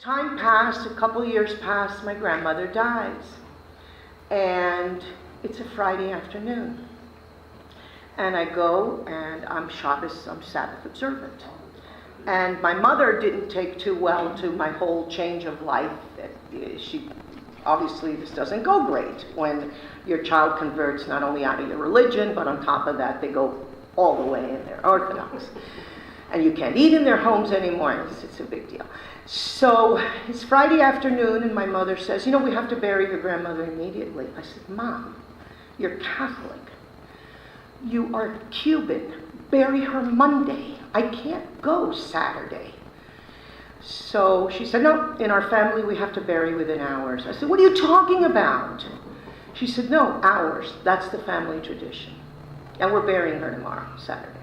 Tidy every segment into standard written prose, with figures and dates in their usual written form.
time passed, a couple years passed, my grandmother dies. And it's a Friday afternoon. And I go, and I'm Sabbath observant. And my mother didn't take too well to my whole change of life. She, obviously, this doesn't go great when your child converts not only out of your religion, but on top of that, they go all the way and they're Orthodox. And you can't eat in their homes anymore. It's a big deal. So it's Friday afternoon, and my mother says, we have to bury your grandmother immediately. I said, Mom, you're Catholic. You are Cuban. Bury her Monday. I can't go Saturday. So she said, no, in our family we have to bury within hours. I said, what are you talking about? She said, no, hours. That's the family tradition. And we're burying her tomorrow, Saturday.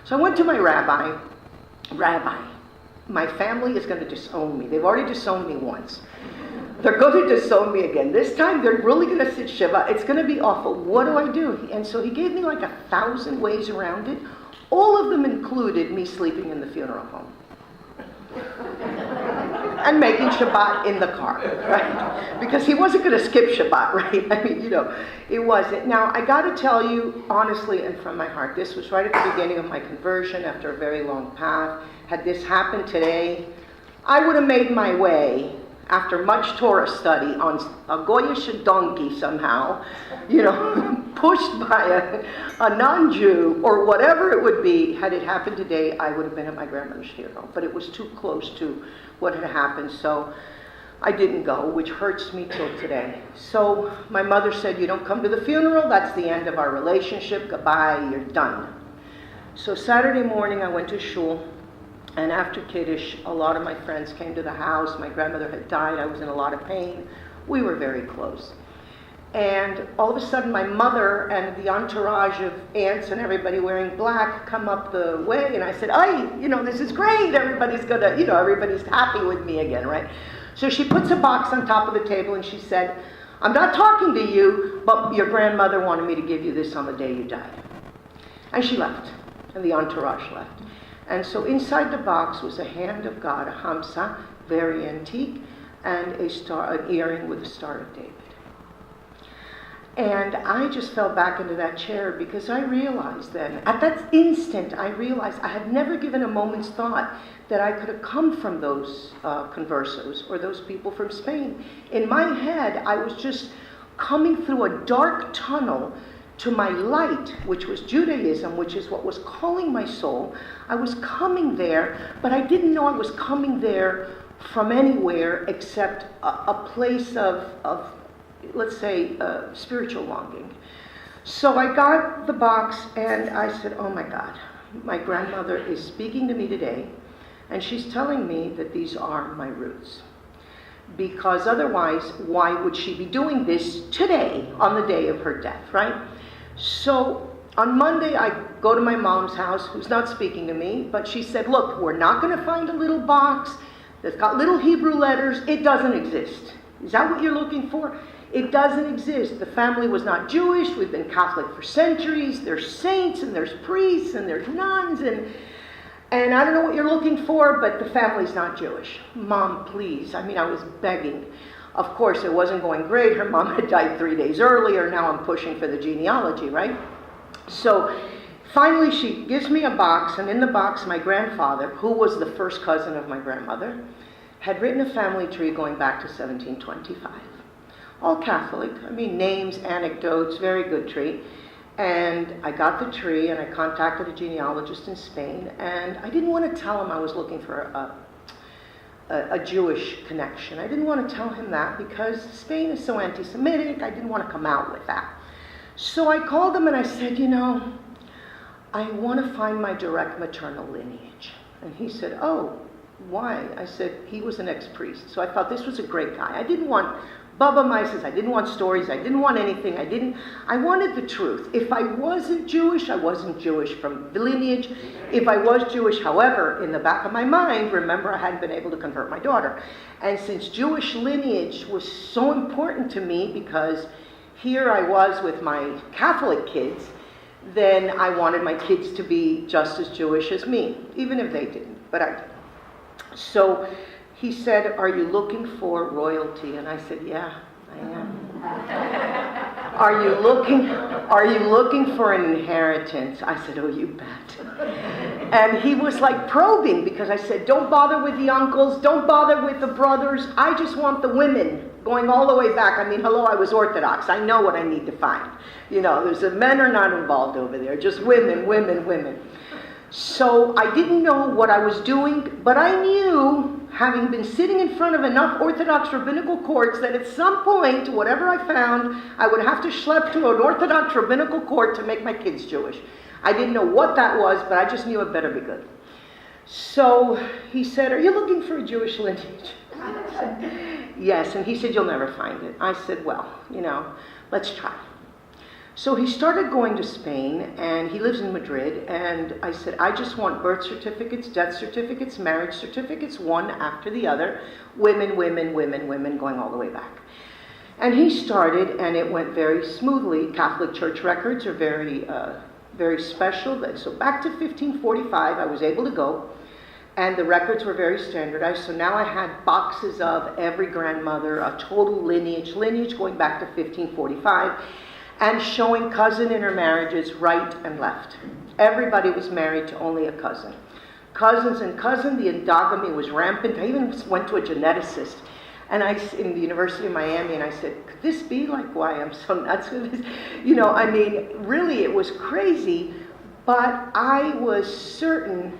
So I went to my rabbi, my family is going to disown me. They've already disowned me once. They're going to disown me again. This time they're really going to sit Shiva. It's going to be awful. What do I do? And so he gave me like 1,000 ways around it. All of them included me sleeping in the funeral home. And making Shabbat in the car, right? Because he wasn't going to skip Shabbat, right? I mean, it wasn't. Now, I got to tell you, honestly and from my heart, this was right at the beginning of my conversion after a very long path. Had this happened today, I would have made my way, after much Torah study, on a Goyish donkey somehow, pushed by a non-Jew, or whatever it would be. Had it happened today, I would have been at my grandmother's funeral. But it was too close to what had happened, so I didn't go, which hurts me till today. So my mother said, you don't come to the funeral, that's the end of our relationship, goodbye, you're done. So Saturday morning I went to shul, and after Kiddush, a lot of my friends came to the house. My grandmother had died, I was in a lot of pain. We were very close. And all of a sudden my mother and the entourage of aunts and everybody wearing black come up the way, and I said, this is great, everybody's happy with me again, right? So she puts a box on top of the table and she said, I'm not talking to you, but your grandmother wanted me to give you this on the day you died. And she left, and the entourage left. And so inside the box was a hand of God, a hamsa, very antique, and an earring with the Star of David. And I just fell back into that chair because I realized then, at that instant, I realized I had never given a moment's thought that I could have come from those conversos or those people from Spain. In my head, I was just coming through a dark tunnel to my light, which was Judaism, which is what was calling my soul. I was coming there, but I didn't know I was coming there from anywhere except a place of let's say, spiritual longing. So I got the box and I said, oh my God, my grandmother is speaking to me today, and she's telling me that these are my roots. Because otherwise, why would she be doing this today, on the day of her death, right? So on Monday, I go to my mom's house, who's not speaking to me, but she said, look, we're not going to find a little box that's got little Hebrew letters. It doesn't exist. Is that what you're looking for? It doesn't exist. The family was not Jewish. We've been Catholic for centuries. There's saints and there's priests and there's nuns and I don't know what you're looking for, but the family's not Jewish. Mom, please. I was begging. Of course, it wasn't going great. Her mom had died 3 days earlier. Now I'm pushing for the genealogy, right? So finally she gives me a box, and in the box my grandfather, who was the first cousin of my grandmother, had written a family tree going back to 1725. All Catholic, names, anecdotes, very good tree. And I got the tree and I contacted a genealogist in Spain, and I didn't want to tell him I was looking for a Jewish connection. I didn't want to tell him that because Spain is so anti-Semitic. I didn't want to come out with that. So I called him and I said, I want to find my direct maternal lineage. And he said, oh, why? I said, he was an ex-priest. So I thought this was a great guy. I didn't want Baba Mises, I didn't want stories, I didn't want anything, I wanted the truth. If I wasn't Jewish, I wasn't Jewish from the lineage. If I was Jewish, however, in the back of my mind, remember I hadn't been able to convert my daughter. And since Jewish lineage was so important to me, because here I was with my Catholic kids, then I wanted my kids to be just as Jewish as me, even if they didn't, but I did. So he said, "Are you looking for royalty?" And I said, "Yeah, I am." Are you looking for an inheritance?" I said, "Oh, you bet." And he was like probing, because I said, "Don't bother with the uncles, don't bother with the brothers. I just want the women," going all the way back. I mean, hello, I was Orthodox. I know what I need to find. There's men are not involved over there, just women, women, women. So I didn't know what I was doing, but I knew, having been sitting in front of enough Orthodox rabbinical courts, that at some point, whatever I found, I would have to schlep to an Orthodox rabbinical court to make my kids Jewish. I didn't know what that was, but I just knew it better be good. So he said, "Are you looking for a Jewish lineage?" I said, "Yes." And he said, "You'll never find it." I said, "Well, let's try." So he started going to Spain, and he lives in Madrid, and I said, "I just want birth certificates, death certificates, marriage certificates, one after the other, women, women, women, women, going all the way back." And he started, and it went very smoothly. Catholic Church records are very special. So back to 1545, I was able to go, and the records were very standardized. So now I had boxes of every grandmother, a total lineage going back to 1545, and showing cousin intermarriages right and left. Everybody was married to only a cousin. Cousins and cousin, the endogamy was rampant. I even went to a geneticist in the University of Miami, and I said, "Could this be like why I'm so nuts with this?" Really it was crazy, but I was certain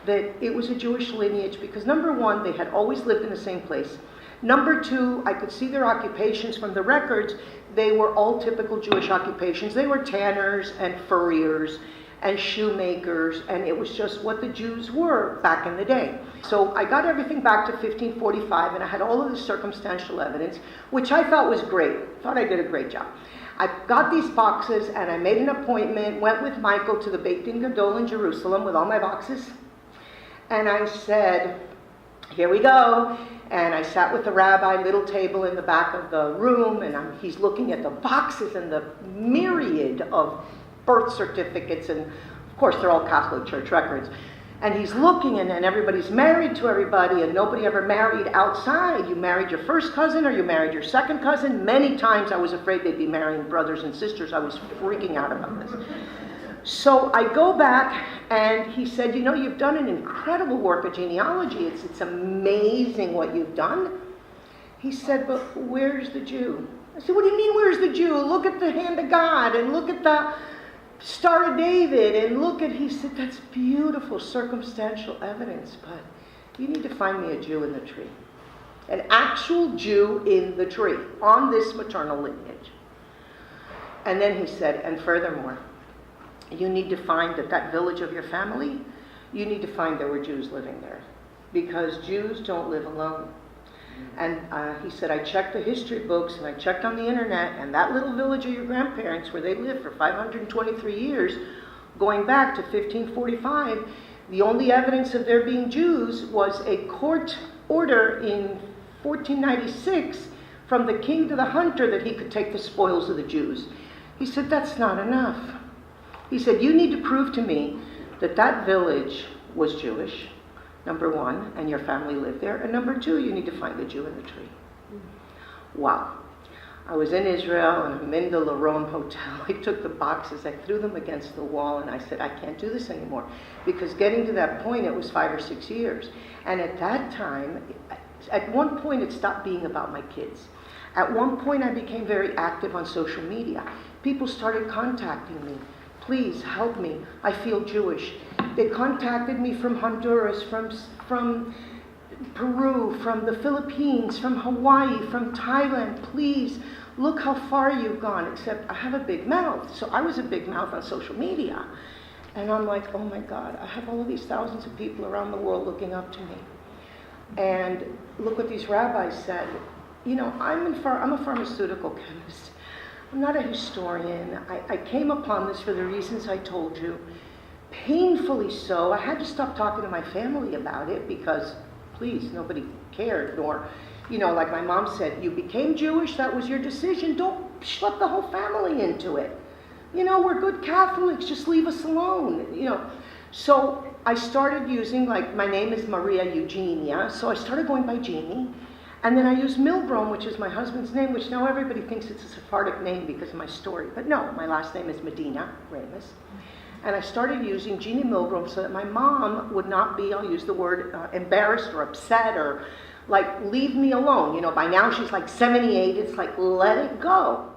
that it was a Jewish lineage because, number one, they had always lived in the same place. Number two, I could see their occupations from the records. They were all typical Jewish occupations. They were tanners and furriers and shoemakers, and it was just what the Jews were back in the day. So I got everything back to 1545, and I had all of the circumstantial evidence, which I thought was great. Thought I did a great job. I got these boxes, and I made an appointment, went with Michael to the Beit Din Gadol in Jerusalem with all my boxes, and I said, "Here we go." And I sat with the rabbi, little table in the back of the room, and he's looking at the boxes and the myriad of birth certificates, and of course they're all Catholic Church records. And he's looking, and everybody's married to everybody, and nobody ever married outside. You married your first cousin, or you married your second cousin. Many times I was afraid they'd be marrying brothers and sisters. I was freaking out about this. So I go back, and he said, "You've done an incredible work of genealogy. It's amazing what you've done." He said, "But where's the Jew?" I said, "What do you mean, where's the Jew? Look at the hand of God, and look at the Star of David, and he said, "That's beautiful circumstantial evidence, but you need to find me a Jew in the tree. An actual Jew in the tree, on this maternal lineage." And then he said, "And furthermore, you need to find that village of your family, you need to find there were Jews living there, because Jews don't live alone." And he said, "I checked the history books, and I checked on the internet, and that little village of your grandparents, where they lived for 523 years, going back to 1545, the only evidence of there being Jews was a court order in 1496 from the king to the hunter that he could take the spoils of the Jews." He said, "That's not enough." He said, "You need to prove to me that village was Jewish, number one, and your family lived there, and number two, you need to find the Jew in the tree." Wow. I was in Israel, and I'm in the Laron Hotel. I took the boxes, I threw them against the wall, and I said, "I can't do this anymore." Because getting to that point, it was 5 or 6 years. And at that time, at one point, it stopped being about my kids. At one point, I became very active on social media. People started contacting me. "Please help me. I feel Jewish." They contacted me from Honduras, from Peru, from the Philippines, from Hawaii, from Thailand. "Please, look how far you've gone." Except I have a big mouth, so I was a big mouth on social media. And I'm like, oh my God, I have all of these thousands of people around the world looking up to me. And look what these rabbis said. I'm a pharmaceutical chemist. I'm not a historian. I came upon this for the reasons I told you. Painfully so. I had to stop talking to my family about it because, please, nobody cared. Nor, like my mom said, "You became Jewish, that was your decision. Don't schlep the whole family into it. We're good Catholics, just leave us alone." So I started using, like, my name is Maria Eugenia, so I started going by Genie. And then I used Milgrom, which is my husband's name, which now everybody thinks it's a Sephardic name because of my story. But no, my last name is Medina Ramis. And I started using Genie Milgrom so that my mom would not be, I'll use the word, embarrassed or upset or like, leave me alone. You know, by now she's like 78. It's like, let it go.